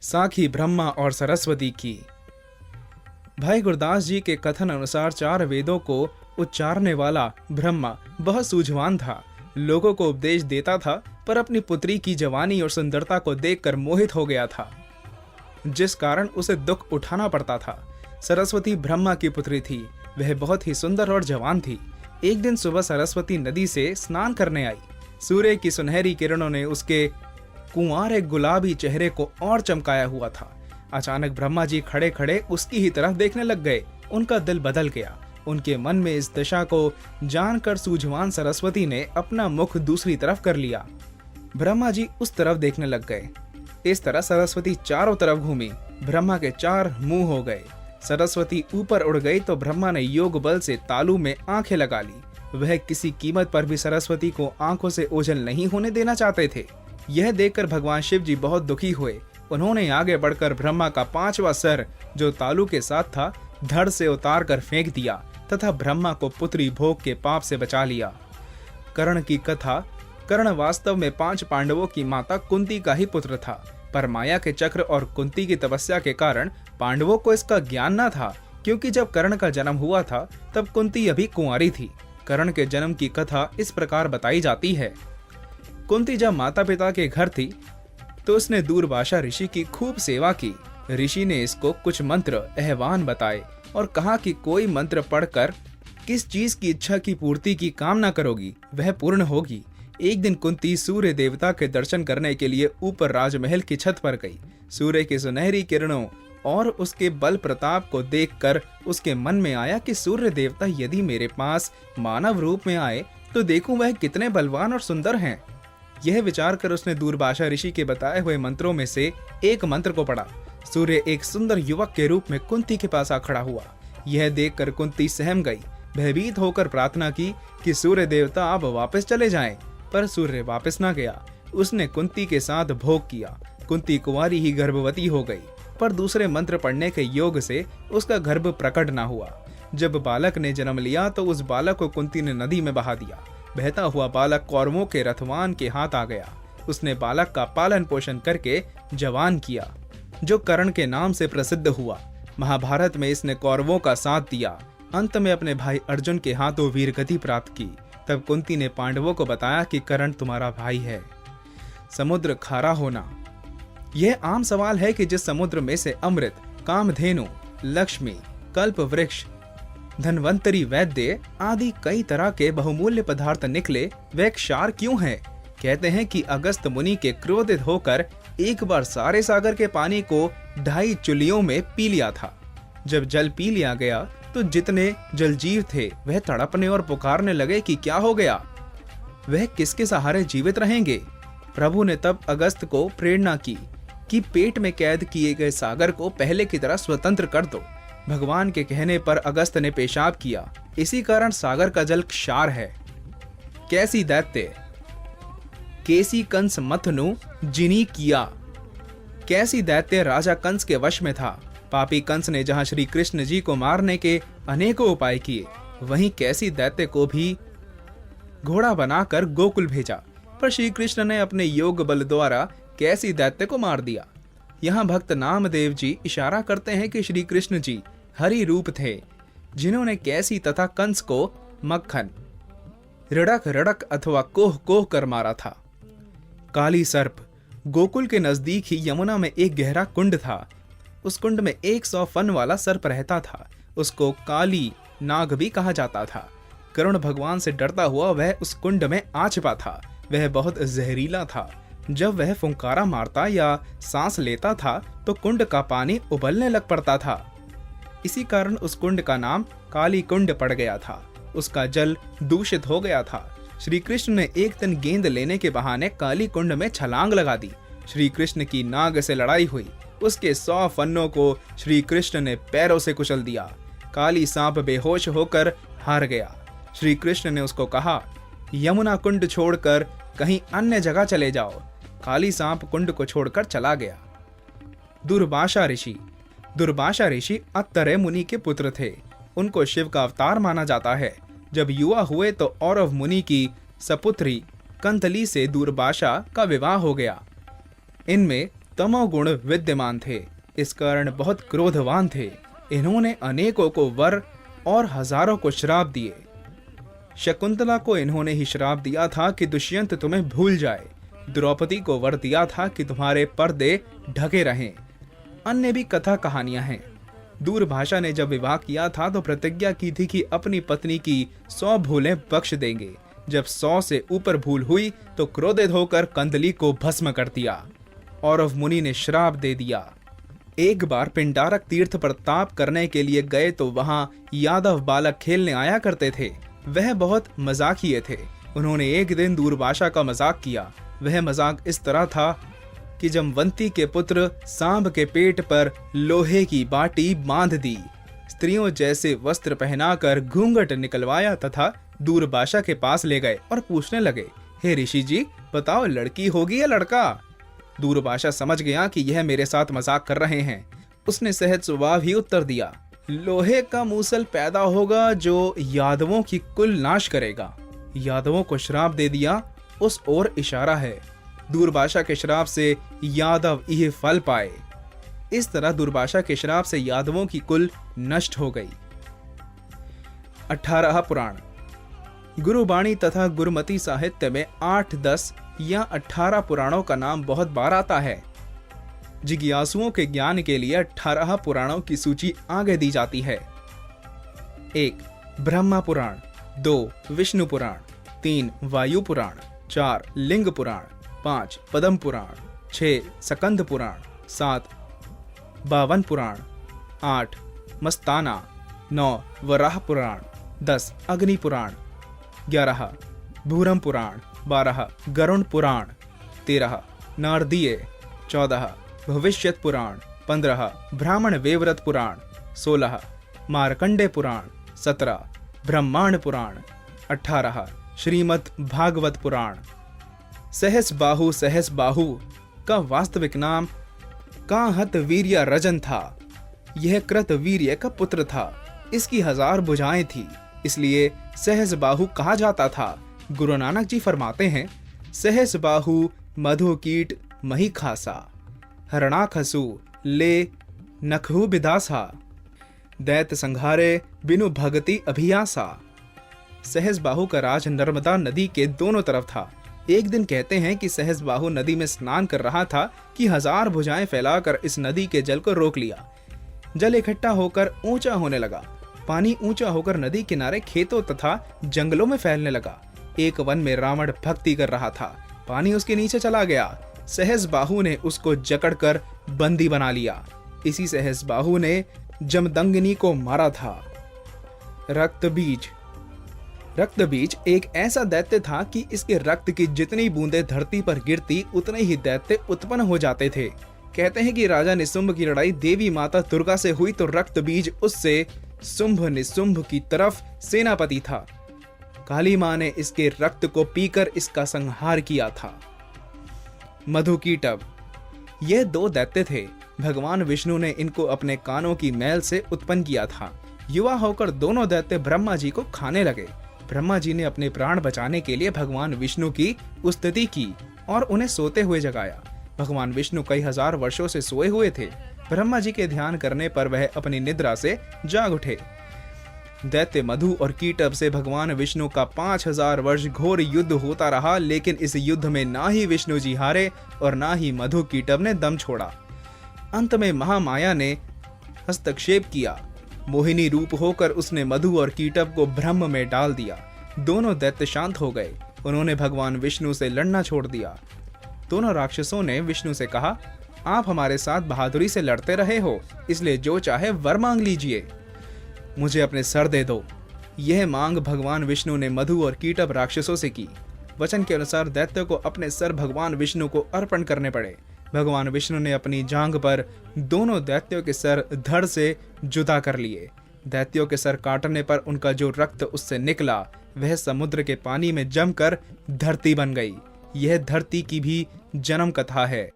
साखी ब्रह्मा और सरस्वती की। भाई गुरदास जी के कथन अनुसार 4 वेदों को उच्चारने वाला ब्रह्मा बहुत सूझवान था। लोगों को उपदेश देता था, पर अपनी पुत्री की जवानी और सुंदरता को देखकर मोहित हो गया था, जिस कारण उसे दुख उठाना पड़ता था। सरस्वती ब्रह्मा की पुत्री थी। वह बहुत ही सुंदर और जवान थी। एक दिन सुबह सरस्वती नदी से स्नान करने आई। सूर्य की सुनहरी किरणों ने उसके कुंवारे गुलाबी चेहरे को और चमकाया हुआ था। अचानक ब्रह्मा जी खड़े खड़े उसकी ही तरफ देखने लग गए। उनका दिल बदल गया। उनके मन में इस दशा को जानकर सूझवान सरस्वती ने अपना मुख दूसरी तरफ कर लिया। ब्रह्मा जी उस तरफ देखने लग गए। इस तरह सरस्वती चारों तरफ घूमी। ब्रह्मा के 4 मुंह हो गए। सरस्वती ऊपर उड़ गई तो ब्रह्मा ने योग बल से तालू में आंखें लगा ली। वह किसी कीमत पर भी सरस्वती को आंखों से ओझल नहीं होने देना चाहते थे। यह देखकर भगवान शिव जी बहुत दुखी हुए। उन्होंने आगे बढ़कर ब्रह्मा का 5वां सर, जो तालू के साथ था, धड़ से उतार कर फेंक दिया तथा ब्रह्मा को पुत्री भोग के पाप से बचा लिया। कर्ण की कथा। कर्ण वास्तव में 5 पांडवों की माता कुंती का ही पुत्र था, पर माया के चक्र और कुंती की तपस्या के कारण पांडवों को इसका ज्ञान न था, क्योंकि जब कर्ण का जन्म हुआ था तब कुंती अभी कुंवारी थी। कर्ण के जन्म की कथा इस प्रकार बताई जाती है। कुंती जब माता पिता के घर थी तो उसने दूरभाषा ऋषि की खूब सेवा की। ऋषि ने इसको कुछ मंत्र आहवान बताए और कहा कि कोई मंत्र पढ़कर किस चीज की इच्छा की पूर्ति की कामना करोगी वह पूर्ण होगी। एक दिन कुंती सूर्य देवता के दर्शन करने के लिए ऊपर राजमहल की छत पर गई। सूर्य की सुनहरी किरणों और उसके बल प्रताप को देखकर उसके मन में आया कि सूर्य देवता यदि मेरे पास मानव रूप में आए तो देखूं वह कितने बलवान और सुंदर हैं। यह विचार कर उसने दूरभाषा ऋषि के बताए हुए मंत्रों में से एक मंत्र को पढ़ा। सूर्य एक सुंदर युवक के रूप में कुंती के पास आ खड़ा हुआ। यह देखकर कुंती सहम गई। भयभीत होकर प्रार्थना की कि सूर्य देवता आप वापस चले जाएं, पर सूर्य वापस ना गया। उसने कुंती के साथ भोग किया। कुंती कुंवारी ही गर्भवती हो गई, पर दूसरे मंत्र पढ़ने के योग से उसका गर्भ प्रकट ना हुआ। जब बालक ने जन्म लिया तो उस बालक को कुंती ने नदी में बहा दिया। बहता हुआ बालक कौरवों के रथवान के हाथ आ गया। उसने बालक का पालन पोषण करके जवान किया, जो कर्ण के नाम से प्रसिद्ध हुआ। महाभारत में इसने कौरवों का साथ दिया। अंत में अपने भाई अर्जुन के हाथों वीरगति प्राप्त की। तब कुंती ने पांडवों को बताया कि कर्ण तुम्हारा भाई है। समुद्र खारा होना। यह आम सवाल है कि जिस समुद्र में से अमृत, कामधेनु, लक्ष्मी, कल्प वृक्ष, धन्वंतरी, वैद्य आदि कई तरह के बहुमूल्य पदार्थ निकले, वह क्षार क्यों है? कहते हैं कि अगस्त मुनि के क्रोधित होकर एक बार सारे सागर के पानी को 2.5 चुलियों में पी लिया था। जब जल पी लिया गया तो जितने जलजीव थे वह तड़पने और पुकारने लगे कि क्या हो गया, वह किसके सहारे जीवित रहेंगे। प्रभु ने तब अगस्त को प्रेरणा की कि पेट में कैद किए गए सागर को पहले की तरह स्वतंत्र कर दो। भगवान के कहने पर अगस्त ने पेशाब किया। इसी कारण सागर का जल क्षार है। कैसी दैत्य। केसी कंस मथनु जिनी किया। कैसी दैत्य राजा कंस के वश में था। पापी कंस ने जहां श्री कृष्ण जी को मारने के अनेकों उपाय किए, वहीं कैसी दैत्य को भी घोड़ा बनाकर गोकुल भेजा, पर श्री कृष्ण ने अपने योग बल द्वारा कैसी दैत्य को मार दिया। यहाँ भक्त नामदेव जी इशारा करते हैं कि श्री कृष्ण जी हरि रूप थे, जिन्होंने कैसी तथा कंस को मक्खन, रड़क रड़क अथवा कोह कोह कर मारा था। काली सर्प। गोकुल के नजदीक ही यमुना में एक गहरा कुंड था। उस कुंड में 100 फन वाला सर्प रहता था। उसको काली नाग भी कहा जाता था। करुण भगवान से डरता हुआ वह उस कुंड में आ छिपा था। वह बहुत जहरीला था। जब वह फुंकारा मारता या सांस लेता था तो कुंड का पानी उबलने लग पड़ता था। इसी कारण उस कुंड का नाम काली कुंड पड़ गया था। उसका जल दूषित हो गया था। श्री कृष्ण ने एक दिन गेंद लेने के बहाने काली कुंड में छलांग लगा दी। श्री कृष्ण की नाग से लड़ाई हुई। उसके 100 फन्नों को श्री कृष्ण ने पैरों से कुचल दिया। काली सांप बेहोश होकर हार गया। श्री कृष्ण ने उसको कहा, यमुना कुंड छोड़कर कहीं अन्य जगह चले जाओ। काली सांप कुंड को छोड़कर चला गया। दुर्वासा ऋषि। दुर्वासा ऋषि अत्तरे मुनि के पुत्र थे। उनको शिव का अवतार माना जाता है। जब युवा हुए तो औरव मुनि की सपुत्री कंतली से दुर्वासा का विवाह हो गया। इनमें तमोगुण विद्यमान थे, इस कारण बहुत क्रोधवान थे। इन्होंने अनेकों को वर और हजारों को श्राप दिए। शकुंतला को इन्होंने ही श्राप दिया था कि दुष्यंत तुम्हें भूल जाए। द्रौपदी को वर दिया था कि तुम्हारे पर्दे ढके रहें। अन्य भी कथा कहानियां हैं। दूरभाषा ने जब विवाह किया था तो प्रतिज्ञा की थी कि अपनी पत्नी की 100 भूलें बख्श देंगे। जब 100 से ऊपर भूल हुई तो क्रोधित होकर कंदली को भस्म कर दिया। औरव मुनि ने श्राप दे दिया। एक बार पिंडारक तीर्थ पर ताप करने के लिए गए तो वहां यादव बालक खेलने आया करते थे। वह बहुत मजाकिये थे। उन्होंने एक दिन दूरभाषा का मजाक किया। वह मजाक इस तरह था कि जमवंती के पुत्र सांब के पेट पर लोहे की बाटी बांध दी, स्त्रियों जैसे वस्त्र पहनाकर घूंघट निकलवाया तथा दूरभाषा के पास ले गए और पूछने लगे, हे ऋषि जी, बताओ लड़की होगी या लड़का? दूरभाषा समझ गया कि यह मेरे साथ मजाक कर रहे हैं। उसने सहज स्वभाव ही उत्तर दिया, लोहे का मूसल पैदा होगा जो यादवों की कुल नाश करेगा। यादवों को श्राप दे दिया, उस ओर इशारा है। दूरभाषा के श्राप से यादव यह फल पाए। इस तरह दूरभाषा के श्राप से यादवों की कुल नष्ट हो गई। 18 पुराण। गुरुबाणी तथा गुरुमती साहित्य में 8, 10 या 18 पुराणों का नाम बहुत बार आता है। जिज्ञासुओं के ज्ञान के लिए 18 पुराणों की सूची आगे दी जाती है। 1. ब्रह्मा पुराण, 2. विष्णु पुराण, 3. वायु पुराण, 4. लिंग पुराण, 5. पद्म पुराण, 6. सकंद पुराण, 7. बावन पुराण, 8. मस्ताना, 9. वराह पुराण, 10. अग्नि पुराण, 11. भूरम पुराण, 12. गरुण पुराण, 13. नारदीय, 14. भविष्यत पुराण, 15. ब्राह्मण वेवरत पुराण, 16. मार्कंडे पुराण, 17. ब्रह्मांड पुराण, 18. श्रीमद् भागवत पुराण। सहस बाहु का वास्तविक नाम काहत वीर्य रजन था। यह कृत वीर्य का पुत्र था। इसकी 1000 भुजाएं थी, इसलिए सहस बाहु कहा जाता था। गुरु नानक जी फरमाते हैं, सहस बाहु मधु कीट मही खासा, हरणाखसु ले नखहु बिदासा, दैत संघारे बिनु भगति अभियासा। सहस बाहु का राज नर्मदा नदी के दोनों तरफ था। एक दिन कहते हैं कि सहस बाहु नदी में स्नान कर रहा था कि 1000 भुजाएं फैलाकर इस नदी के जल को रोक लिया। जल इकट्ठा होकर ऊंचा होने लगा। पानी ऊंचा होकर नदी किनारे खेतों तथा जंगलों में फैलने लगा। एक वन में रावण भक्ति कर रहा था। पानी उसके नीचे चला गया। सहस बाहु ने उसको जकड़कर बंदी बना लिया। इसी सहस बाहु ने जमदंगिनी को मारा था। रक्त बीज एक ऐसा दैत्य था कि इसके रक्त की जितनी बूंदें धरती पर गिरती उतने ही दैत्य उत्पन्न हो जाते थे। कहते हैं कि राजा निशुंभ की लड़ाई देवी माता दुर्गा से हुई तो रक्त बीज उससे शुंभ निशुंभ की तरफ सेनापति था। काली मां ने इसके रक्त को पीकर इसका संहार किया था। मधुकीटभ, यह 2 दैत्य थे। भगवान विष्णु ने इनको अपने कानों की मैल से उत्पन्न किया था। युवा होकर दोनों दैत्य ब्रह्मा जी को खाने लगे। ब्रह्मा जी ने अपने प्राण बचाने के लिए भगवान विष्णु की स्तुति की और उन्हें सोते हुए जगाया। भगवान विष्णु कई 1000 वर्षों से सोए हुए थे। ब्रह्मा जी के ध्यान करने पर वह अपनी निद्रा से जाग उठे। दैत्य मधु और कीटभ से भगवान विष्णु का 5000 वर्ष घोर युद्ध होता रहा, लेकिन इस युद्ध में ना ही विष्णु जी हारे और ना ही मधु कीटभ ने दम छोड़ा। अंत में महामाया ने हस्तक्षेप किया। मोहिनी रूप होकर उसने मधु और कीटभ को ब्रह्म में डाल दिया। दोनों दैत्य शांत हो गए। उन्होंने भगवान विष्णु से लड़ना छोड़ दिया। दोनों राक्षसों ने विष्णु से कहा, आप हमारे साथ बहादुरी से लड़ते रहे हो, इसलिए जो चाहे वर मांग लीजिए, मुझे अपने सर दे दो। यह मांग भगवान विष्णु ने मधु और कीटभ राक्षसों से की। वचन के अनुसार दैत्य को अपने सर भगवान विष्णु को अर्पण करने पड़े। भगवान विष्णु ने अपनी जांघ पर दोनों दैत्यों के सर धड़ से जुदा कर लिए। दैत्यों के सर काटने पर उनका जो रक्त उससे निकला वह समुद्र के पानी में जमकर धरती बन गई। यह धरती की भी जन्म कथा है।